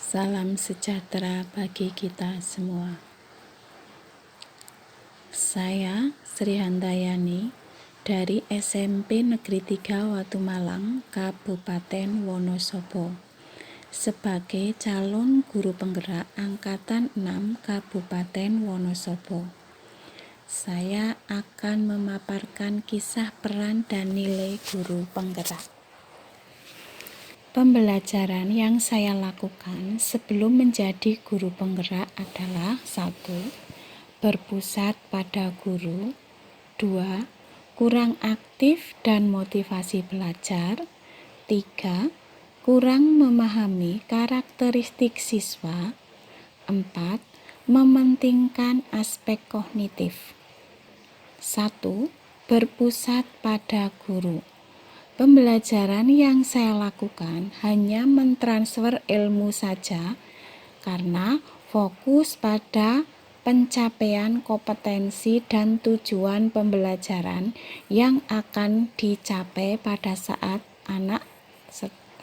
Salam sejahtera bagi kita semua. Saya Sri Handayani dari SMP Negeri 3 Watumalang, Kabupaten Wonosobo, sebagai calon guru penggerak Angkatan 6 Kabupaten Wonosobo. Saya akan memaparkan kisah peran dan nilai guru penggerak. Pembelajaran yang saya lakukan sebelum menjadi guru penggerak adalah 1. Berpusat pada guru. 2. Kurang aktif dan motivasi belajar. 3. Kurang memahami karakteristik siswa. 4. Mementingkan aspek kognitif. 1. Berpusat pada guru. Pembelajaran yang saya lakukan hanya mentransfer ilmu saja karena fokus pada pencapaian kompetensi dan tujuan pembelajaran yang akan dicapai pada saat anak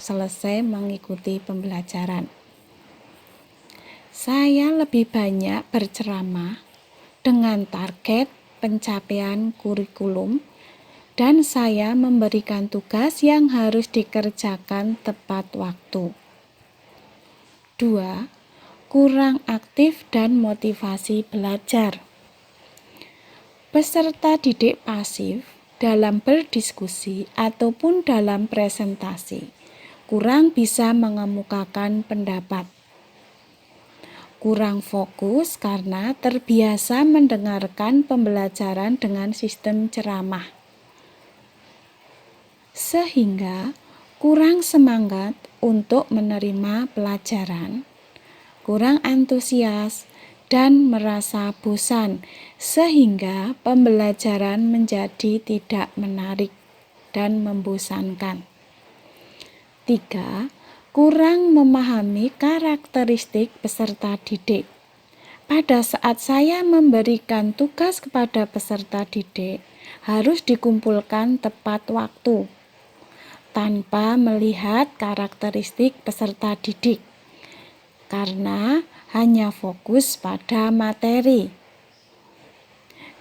selesai mengikuti pembelajaran. Saya lebih banyak berceramah dengan target pencapaian kurikulum, dan saya memberikan tugas yang harus dikerjakan tepat waktu. 2. Kurang aktif dan motivasi belajar. Peserta didik pasif dalam berdiskusi ataupun dalam presentasi kurang bisa mengemukakan pendapat. Kurang fokus karena terbiasa mendengarkan pembelajaran dengan sistem ceramah, sehingga kurang semangat untuk menerima pelajaran, kurang antusias, dan merasa bosan, sehingga pembelajaran menjadi tidak menarik dan membosankan. 3. Kurang memahami karakteristik peserta didik. Pada saat saya memberikan tugas kepada peserta didik, harus dikumpulkan tepat waktu, tanpa melihat karakteristik peserta didik, karena hanya fokus pada materi.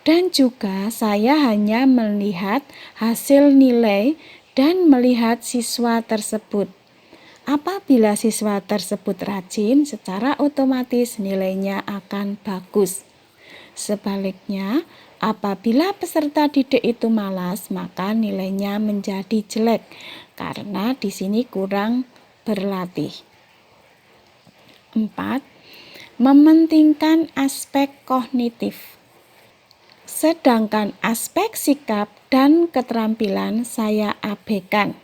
Dan juga saya hanya melihat hasil nilai dan melihat siswa tersebut. Apabila siswa tersebut rajin, secara otomatis nilainya akan bagus. Sebaliknya, apabila peserta didik itu malas, maka nilainya menjadi jelek karena di sini kurang berlatih. 4. Mementingkan aspek kognitif. Sedangkan aspek sikap dan keterampilan saya abaikan.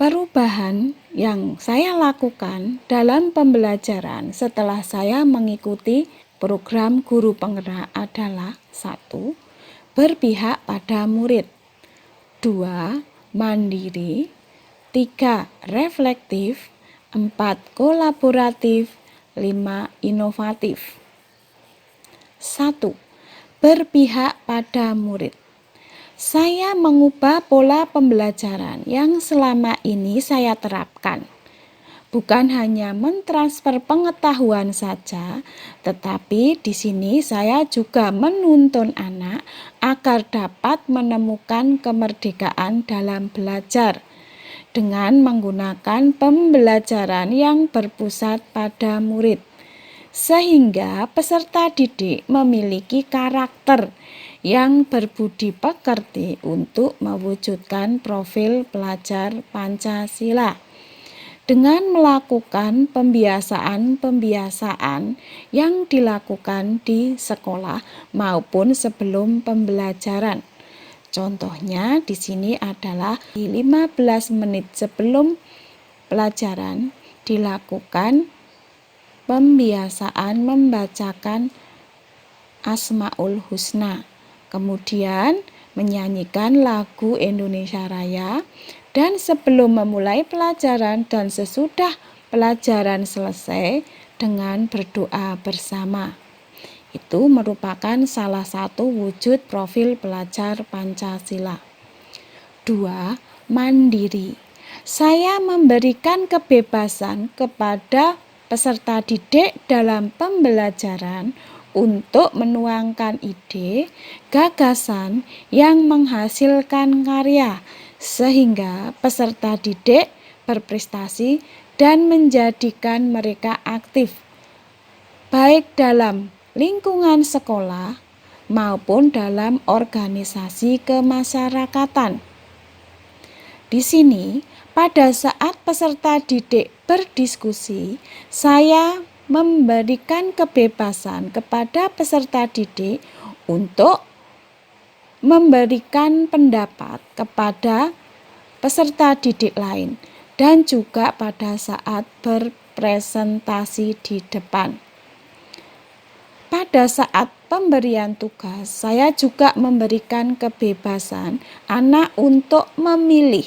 Perubahan yang saya lakukan dalam pembelajaran setelah saya mengikuti program guru penggerak adalah 1. Berpihak pada murid. 2. Mandiri. 3. Reflektif. 4. Kolaboratif. 5. Inovatif. 1. Berpihak pada murid. Saya mengubah pola pembelajaran yang selama ini saya terapkan. Bukan hanya mentransfer pengetahuan saja, tetapi di sini saya juga menuntun anak agar dapat menemukan kemerdekaan dalam belajar dengan menggunakan pembelajaran yang berpusat pada murid, sehingga peserta didik memiliki karakter yang berbudi pekerti untuk mewujudkan profil pelajar Pancasila. Dengan melakukan pembiasaan-pembiasaan yang dilakukan di sekolah maupun sebelum pembelajaran. Contohnya di sini adalah 15 menit sebelum pelajaran dilakukan pembiasaan membacakan Asmaul Husna, kemudian menyanyikan lagu Indonesia Raya, dan sebelum memulai pelajaran dan sesudah pelajaran selesai dengan berdoa bersama. Itu merupakan salah satu wujud profil pelajar Pancasila. 2. Mandiri. Saya memberikan kebebasan kepada peserta didik dalam pembelajaran untuk menuangkan ide, gagasan yang menghasilkan karya, sehingga peserta didik berprestasi dan menjadikan mereka aktif, baik dalam lingkungan sekolah maupun dalam organisasi kemasyarakatan. Di sini, pada saat peserta didik berdiskusi, saya memberikan kebebasan kepada peserta didik untuk memberikan pendapat kepada peserta didik lain dan juga pada saat berpresentasi di depan. Pada saat pemberian tugas, saya juga memberikan kebebasan anak untuk memilih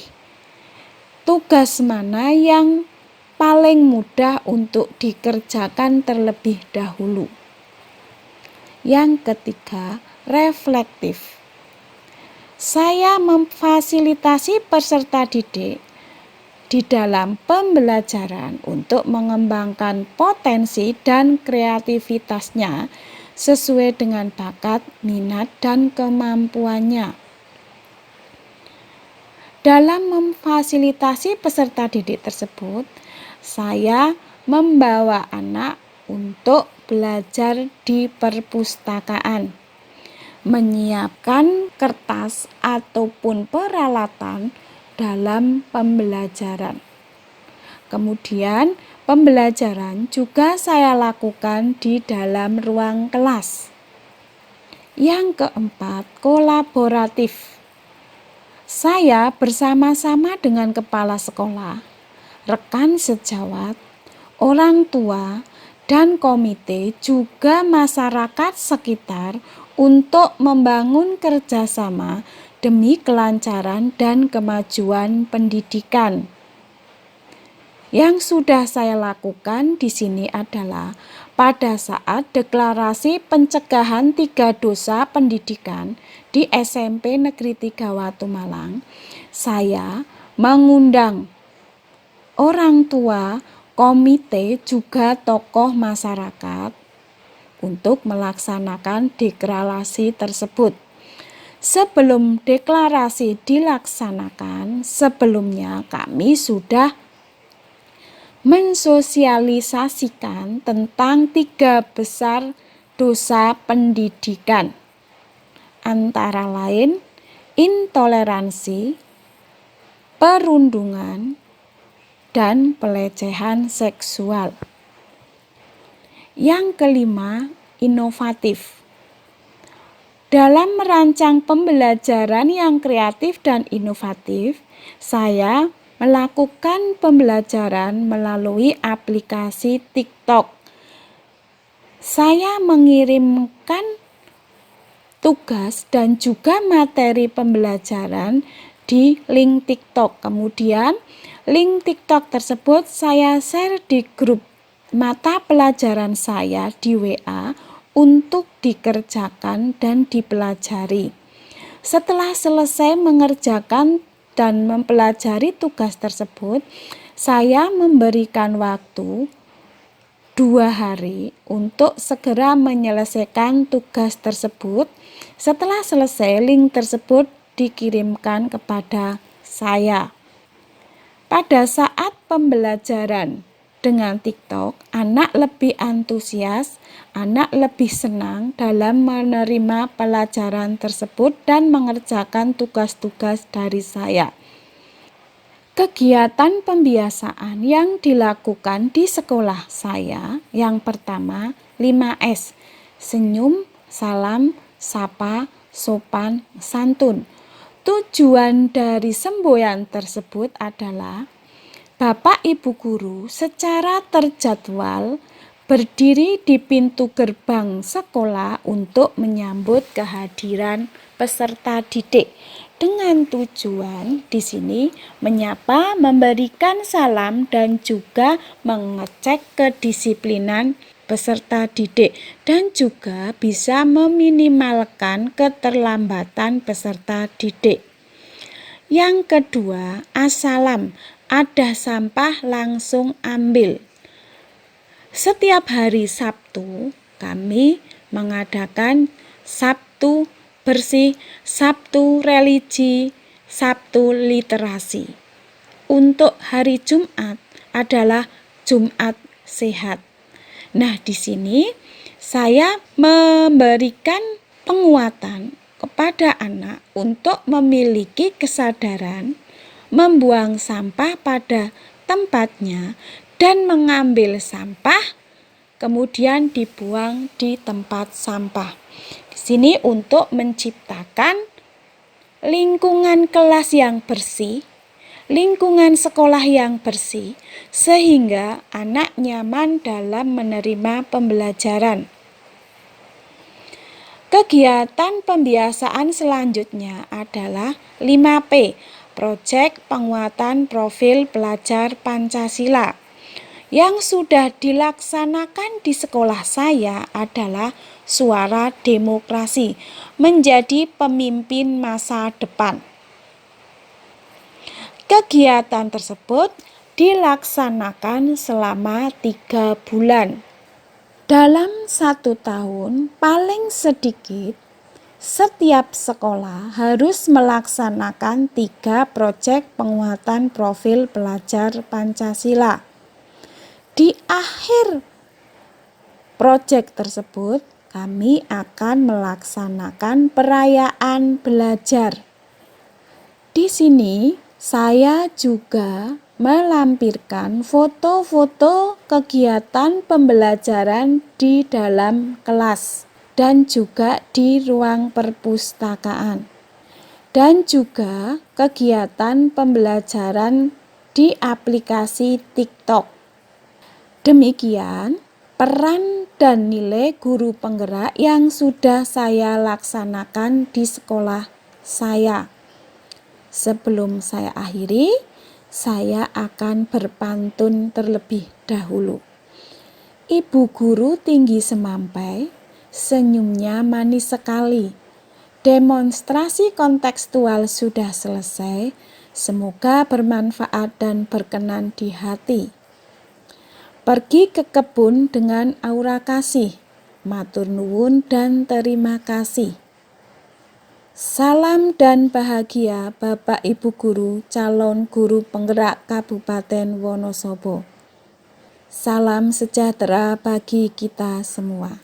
tugas mana yang paling mudah untuk dikerjakan terlebih dahulu. Yang ketiga, reflektif. Saya memfasilitasi peserta didik di dalam pembelajaran untuk mengembangkan potensi dan kreativitasnya sesuai dengan bakat, minat, dan kemampuannya. Dalam memfasilitasi peserta didik tersebut, saya membawa anak untuk belajar di perpustakaan, menyiapkan kertas ataupun peralatan dalam pembelajaran. Kemudian, pembelajaran juga saya lakukan di dalam ruang kelas. Yang keempat, kolaboratif. Saya bersama-sama dengan kepala sekolah, rekan sejawat, orang tua, dan komite juga masyarakat sekitar untuk membangun kerjasama demi kelancaran dan kemajuan pendidikan. Yang sudah saya lakukan di sini adalah pada saat deklarasi pencegahan 3 dosa pendidikan di SMP Negeri 3 Watu Malang, saya mengundang orang tua, komite, juga tokoh masyarakat untuk melaksanakan deklarasi tersebut. Sebelum deklarasi dilaksanakan, sebelumnya kami sudah mensosialisasikan tentang 3 besar dosa pendidikan, antara lain intoleransi, perundungan, dan pelecehan seksual. Yang kelima, inovatif. Dalam merancang pembelajaran yang kreatif dan inovatif, saya melakukan pembelajaran melalui aplikasi TikTok. Saya mengirimkan tugas dan juga materi pembelajaran di link TikTok. Kemudian, link TikTok tersebut saya share di grup mata pelajaran saya di WA untuk dikerjakan dan dipelajari. Setelah selesai mengerjakan dan mempelajari tugas tersebut, saya memberikan waktu 2 hari untuk segera menyelesaikan tugas tersebut. Setelah selesai, link tersebut dikirimkan kepada saya. Pada saat pembelajaran dengan TikTok, anak lebih antusias, anak lebih senang dalam menerima pelajaran tersebut dan mengerjakan tugas-tugas dari saya. Kegiatan pembiasaan yang dilakukan di sekolah saya, yang pertama 5S, senyum, salam, sapa, sopan, santun. Tujuan dari semboyan tersebut adalah Bapak Ibu Guru secara terjadwal berdiri di pintu gerbang sekolah untuk menyambut kehadiran peserta didik dengan tujuan di sini menyapa, memberikan salam, dan juga mengecek kedisiplinan peserta didik dan juga bisa meminimalkan keterlambatan peserta didik. Yang kedua, assalam, ada sampah langsung ambil. Setiap hari Sabtu kami mengadakan Sabtu bersih, Sabtu religi, Sabtu literasi. Untuk hari Jumat adalah Jumat sehat. Nah, di sini saya memberikan penguatan kepada anak untuk memiliki kesadaran membuang sampah pada tempatnya dan mengambil sampah kemudian dibuang di tempat sampah. Di sini untuk menciptakan lingkungan kelas yang bersih, lingkungan sekolah yang bersih, sehingga anak nyaman dalam menerima pembelajaran. Kegiatan pembiasaan selanjutnya adalah 5P, Proyek Penguatan Profil Pelajar Pancasila. Yang sudah dilaksanakan di sekolah saya adalah Suara Demokrasi, menjadi pemimpin masa depan. Kegiatan tersebut dilaksanakan selama 3 bulan. Dalam 1 tahun, paling sedikit setiap sekolah harus melaksanakan 3 proyek penguatan profil pelajar Pancasila. Di akhir proyek tersebut, kami akan melaksanakan perayaan belajar. Di sini, saya juga melampirkan foto-foto kegiatan pembelajaran di dalam kelas dan juga di ruang perpustakaan, dan juga kegiatan pembelajaran di aplikasi TikTok. Demikian peran dan nilai guru penggerak yang sudah saya laksanakan di sekolah saya. Sebelum saya akhiri, saya akan berpantun terlebih dahulu. Ibu guru tinggi semampai, senyumnya manis sekali. Demonstrasi kontekstual sudah selesai, semoga bermanfaat dan berkenan di hati. Pergi ke kebun dengan aura kasih, matur nuwun dan terima kasih. Salam dan bahagia Bapak Ibu Guru, calon guru penggerak Kabupaten Wonosobo. Salam sejahtera bagi kita semua.